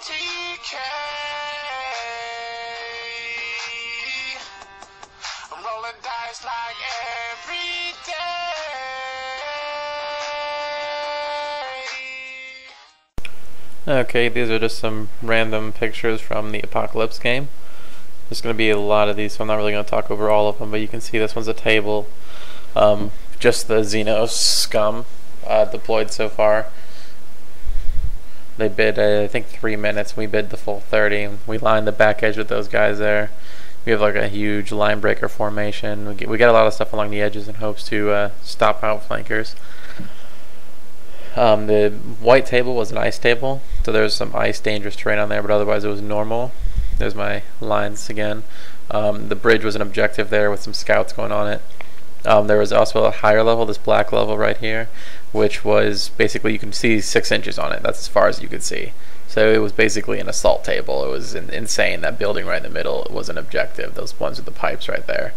TK. I'm rolling dice like every day. Okay, these are just some random pictures from the Apocalypse game. There's going to be a lot of these, so I'm not really going to talk over all of them, but you can see this one's a table. Just the Xenos scum deployed so far. They bid, I think, 3 minutes. We bid the full 30. We lined the back edge with those guys there. We have like a huge line breaker formation. We get a lot of stuff along the edges in hopes to stop outflankers. The white table was an ice table, so there was some ice dangerous terrain on there, but otherwise it was normal. There's my lines again. The bridge was an objective there with some scouts going on it. There was also a higher level, this black level right here, which was basically, you can see 6 inches on it. That's as far as you could see. So it was basically an assault table. It was insane. That building right in the middle was an objective. Those ones with the pipes right there.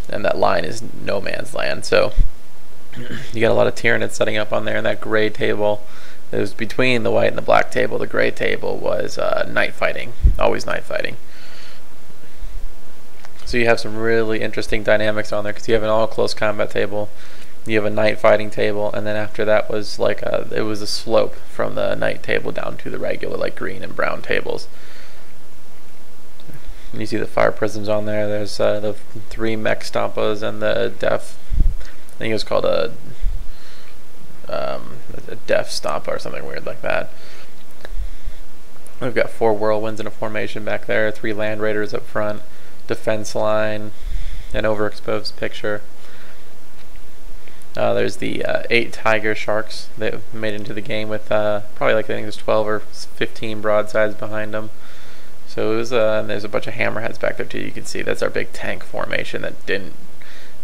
And that line is no man's land. So you got a lot of Tyranids setting up on there. And that gray table, it was between the white and the black table. The gray table was night fighting. Always night fighting. So you have some really interesting dynamics on there, because you have an all close combat table, you have a night fighting table, and then after that was like it was a slope from the night table down to the regular like green and brown tables. And you see the fire prisms on there. There's the 3 mech stompas and the def. I think it was called a def stompa or something weird like that. We've got 4 whirlwinds in a formation back there, 3 land raiders up front, defense line, an overexposed picture. There's the 8 tiger sharks that made into the game with probably like, I think there's 12 or 15 broadsides behind them. So it was, there's a bunch of hammerheads back there too. You can see that's our big tank formation that didn't.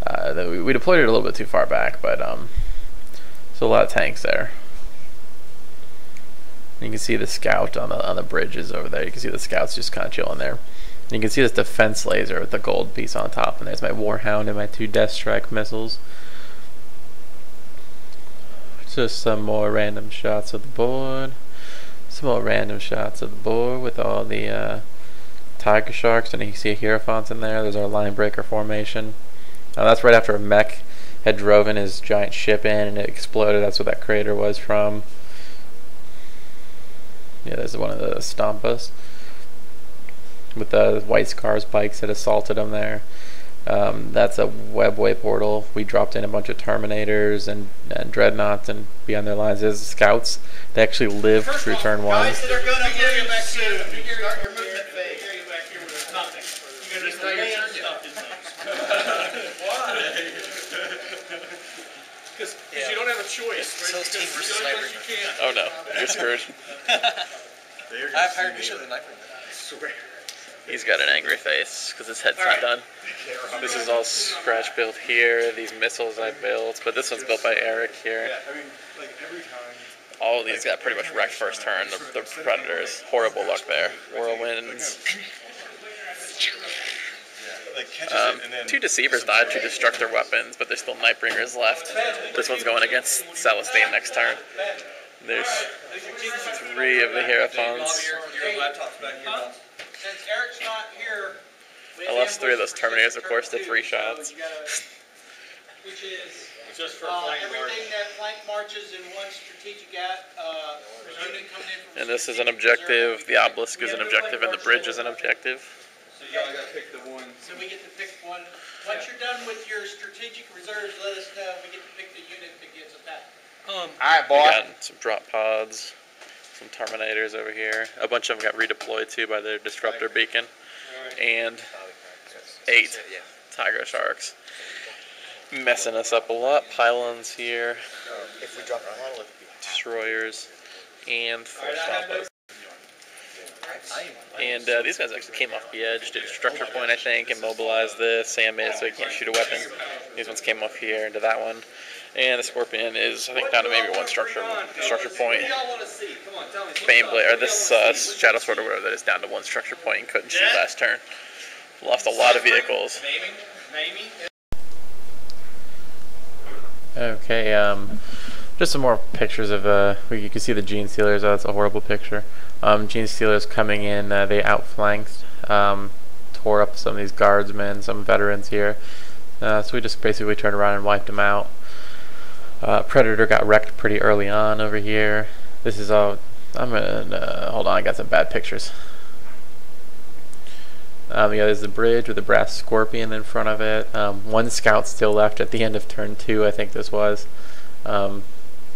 We deployed it a little bit too far back, but so a lot of tanks there. And you can see the scout on the bridges over there. You can see the scouts just kind of chilling there. And you can see this defense laser with the gold piece on top, and there's my Warhound and my 2 Death Strike missiles. Just some more random shots of the board. Some more random shots of the board with all the tiger sharks, and you can see a Hierophant in there. There's our line breaker formation. That's right after a mech had driven his giant ship in and it exploded. That's what that crater was from. Yeah, there's one of the Stompas with the White Scars bikes that assaulted them there. That's a webway portal. We dropped in a bunch of Terminators and Dreadnoughts and be on their lines. There's scouts. They actually lived through turn 1. Guys that are going to get you back soon. Start your movement phase. Get you back here where there's nothing. You're going to just lay your stuff in those. Why? Because you don't have a choice. Right? Team versus sniper. Oh no, you're screwed. I've hired Bishop the Sniper. I swear. He's got an angry face because his head's not done. This is all scratch built here. These missiles I built, but this one's built by Eric here. Yeah, I mean, like every time. All of these got pretty much wrecked first turn. The Predators, horrible luck there. Whirlwinds. Like 2 Deceivers died to Destructor weapons, but there's still Nightbringers left. This one's going against Celestine next turn. There's 3 of the Hierophants. Since Eric's not here, I lost 3 of those Terminators, of course, to 3 shots. which is just for everything that flank marches in one strategic unit coming in from. And this is an objective. The obelisk is an objective, and the bridge is an objective. So you gotta pick the one. So we get to pick one. Once you're done with your strategic reserves, let us know. We get to pick the unit that gets attacked. Alright, We boy. got some drop pods, some Terminators over here. A bunch of them got redeployed too by their disruptor beacon, and 8 tiger sharks, messing us up a lot. Pylons here, If we drop our monolith, destroyers, and 4 Stompas. And these guys actually came off the edge, did a structure point, I think, immobilized this. Sam made it so he can't shoot a weapon. These ones came off here into that one. And the Scorpion is, I think, down to maybe 1 structure point. Baneblade, or this Shadow Sword or whatever that is, down to 1 structure point and couldn't shoot last turn. Lost a lot of vehicles. Okay, Just some more pictures of, you can see the Gene Stealers. That's a horrible picture. Gene Stealers coming in, they outflanked, tore up some of these guardsmen, some veterans here. So we just basically turned around and wiped them out. Predator got wrecked pretty early on over here. This is all, hold on, I got some bad pictures. Yeah, there's the bridge with the brass scorpion in front of it. One scout still left at the end of turn 2, I think this was.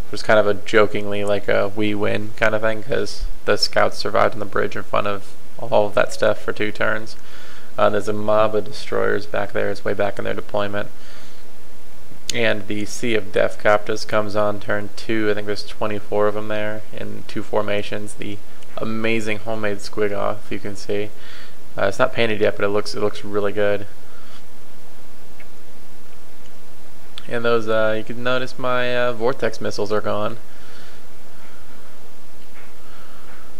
It was kind of a jokingly like a we win kind of thing, because the scouts survived on the bridge in front of all of that stuff for 2 turns. There's a mob of destroyers back there. It's way back in their deployment. And the Sea of Death Copters comes on turn 2. I think there's 24 of them there in 2 formations. The amazing homemade squig-off, you can see. It's not painted yet, but it looks really good. And those, you can notice my vortex missiles are gone.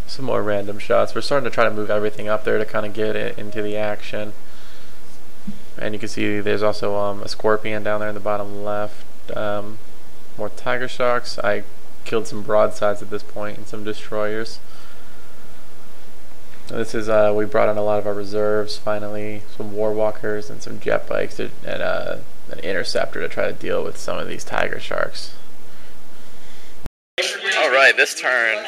Some more random shots. We're starting to try to move everything up there to kind of get it into the action. And you can see there's also a scorpion down there in the bottom left. More tiger sharks. I killed some broadsides at this point and some destroyers. This is, we brought in a lot of our reserves finally, some war walkers and some jet bikes and an interceptor to try to deal with some of these tiger sharks. Alright, this turn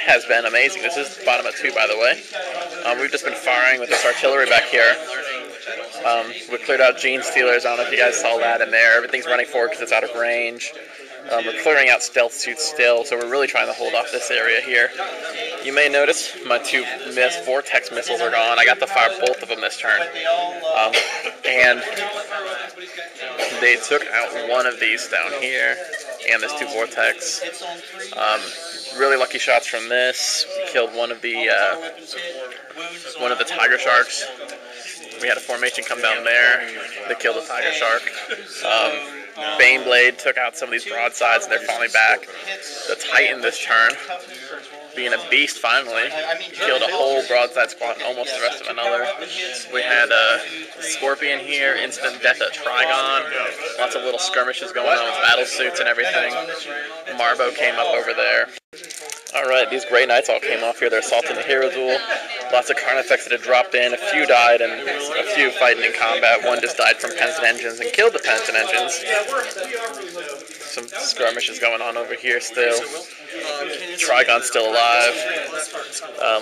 has been amazing. This is bottom of 2, by the way. We've just been firing with this artillery back here. We cleared out Gene Stealers. I don't know if you guys saw that in there. Everything's running forward because it's out of range. We're clearing out stealth suits still, so we're really trying to hold off this area here. You may notice my 2 vortex missiles are gone. I got to fire both of them this turn. And they took out one of these down here, and this 2 vortex. Really lucky shots from this. We killed one of the tiger sharks. We had a formation come down there. They killed a tiger shark. Baneblade took out some of these broadsides, and they're falling back. The Titan this turn, being a beast finally, killed a whole broadside squad and almost the rest of another. We had a Scorpion here, instant death at Trigon. Lots of little skirmishes going on with battle suits and everything. Marbo came up over there. Alright, these Grey Knights all came off here. They're assaulting the hero duel. Lots of Carnifex that had dropped in. A few died and a few fighting in combat. One just died from Penitent Engines and killed the Penitent Engines. Some skirmishes going on over here still. Trigon's still alive.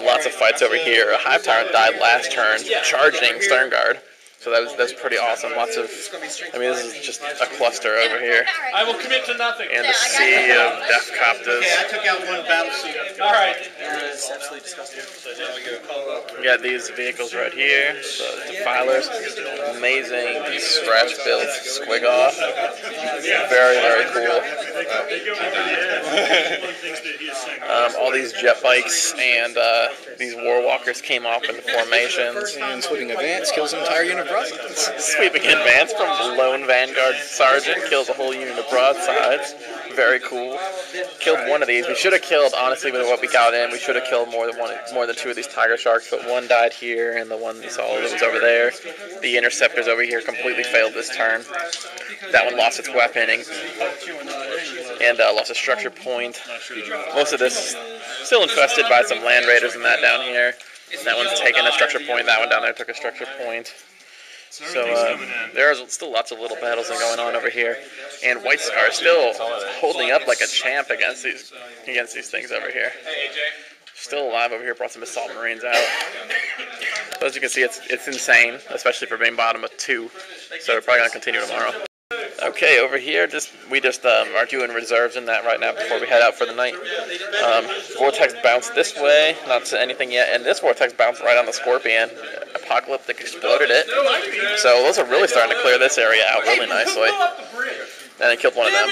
Lots of fights over here. A Hive Tyrant died last turn, charging Sternguard. So that was pretty awesome. Lots of, I mean, this is just a cluster over here. I will commit to nothing. And the Sea of Death Copters. Okay, I took out 1 battle suit. All right. It's absolutely disgusting. We got these vehicles right here, the Defilers. Amazing scratch built squig-off. Very, very cool. All these jet bikes and these war walkers came off in the formations. And sweeping advance kills an entire unit of broadsides. Sweeping advance from lone Vanguard Sergeant kills a whole unit of broadsides. Very cool. Killed one of these. We should have killed, honestly, with what we got in, we should have killed more than 2 of these tiger sharks, but one died here, and the one you saw that was over there. The interceptors over here completely failed this turn. That one lost its weaponing and lost a structure point. Most of this is still infested by some land raiders and that down here. That one's taken a structure point. That one down there took a structure point. So there's still lots of little battles going on over here, and White Scar is still holding up like a champ against these things over here. Still alive over here. Brought some Assault Marines out. So as you can see, it's insane, especially for being bottom of 2. So we're probably gonna continue tomorrow. Okay, over here, we just are doing reserves in that right now before we head out for the night. Vortex bounced this way, not to anything yet, and this Vortex bounced right on the Scorpion. Apocalyptic exploded it. So those are really starting to clear this area out really nicely. And it killed one of them.